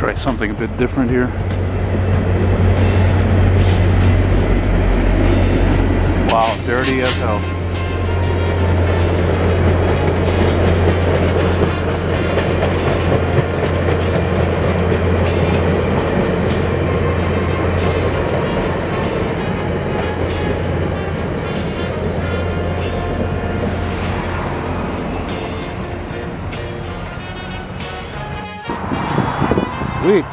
Try something a bit different here. Wow, dirty as hell. Sweet.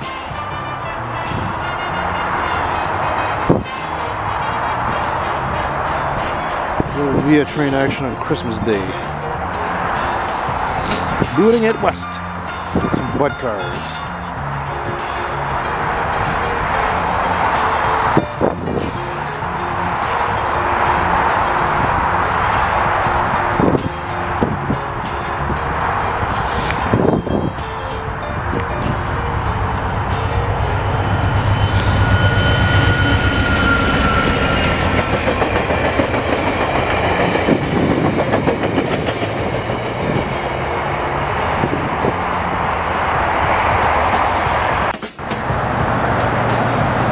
Little via train action on Christmas Day. Booting it west with some butt cars.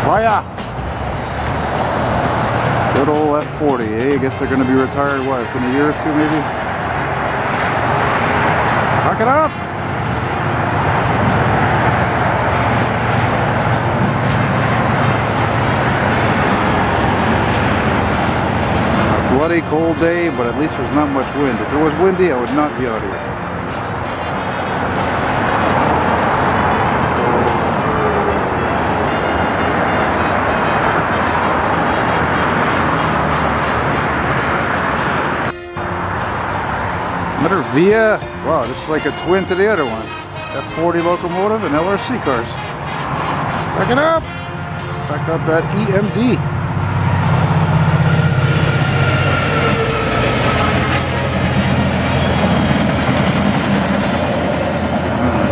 Fire! Good old F40, eh? I guess they're going to be retired, what, in a year or two maybe? Lock it up! A bloody cold day, but at least there's not much wind. If it was windy, I would not be out here. Another Via, wow, this is like a twin to the other one. F40 locomotive and LRC cars. Back it up! Back up that EMD.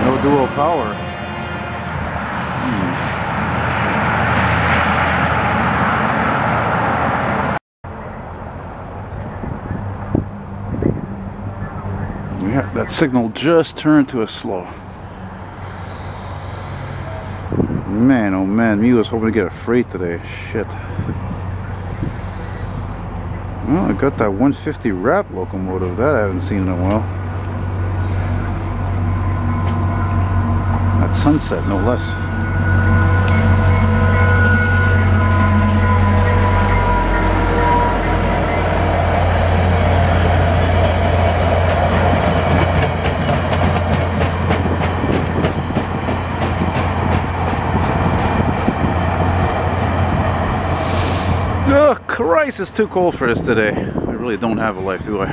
No dual power. Yeah, that signal just turned to a slow. Man, oh man, me was hoping to get a freight today. Shit. Well, I got that 150 wrap locomotive. That I haven't seen in a while. At sunset, no less. Oh, Christ, it's too cold for this today. I really don't have a life, do I?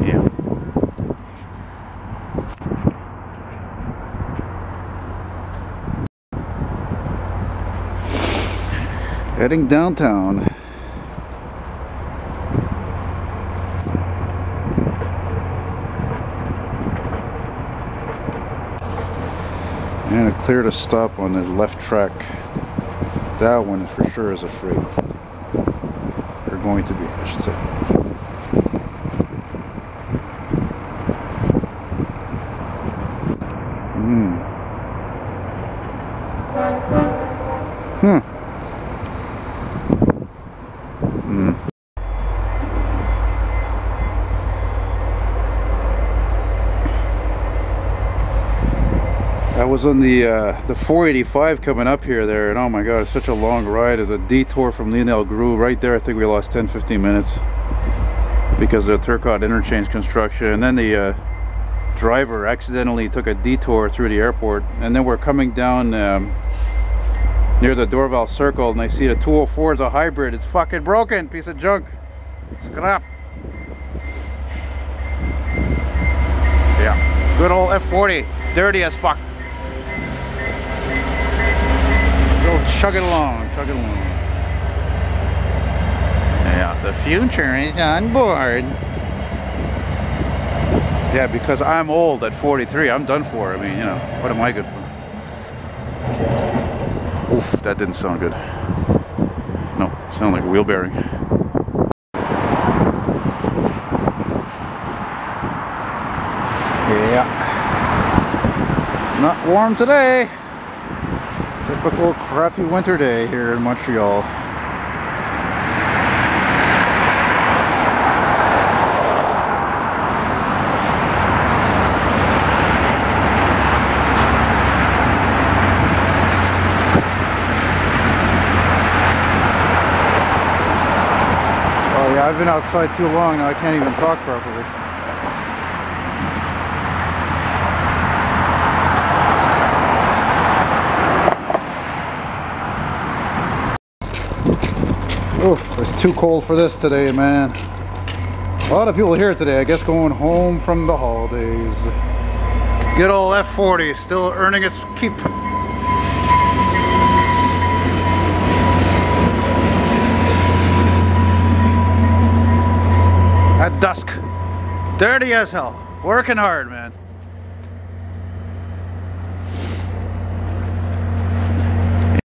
Yeah. Heading downtown. And it cleared a stop on the left track. That one for sure is a freight. Or going to be, I should say. I was on the 485 coming up here there, and oh my god, it's such a long ride. There's a detour from Lionel Gru right there. I think we lost 10-15 minutes because of the Turcotte interchange construction, and then the driver accidentally took a detour through the airport, and then we're coming down near the Dorval Circle, and I see the 204 is a hybrid. It's fucking broken, piece of junk. Scrap. Yeah, good old F40, dirty as fuck. Chug it along, chug it along. Yeah, the future is on board. Yeah, because I'm old at 43, I'm done for. I mean, you know, what am I good for? Oof, that didn't sound good. No, sounded like a wheel bearing. Yeah. Not warm today. Typical crappy winter day here in Montreal. Oh yeah, I've been outside too long now, I can't even talk properly. Oof, it's too cold for this today, man. A lot of people here today, I guess, going home from the holidays. Good old F40, still earning its keep. At dusk. Dirty as hell. Working hard, man.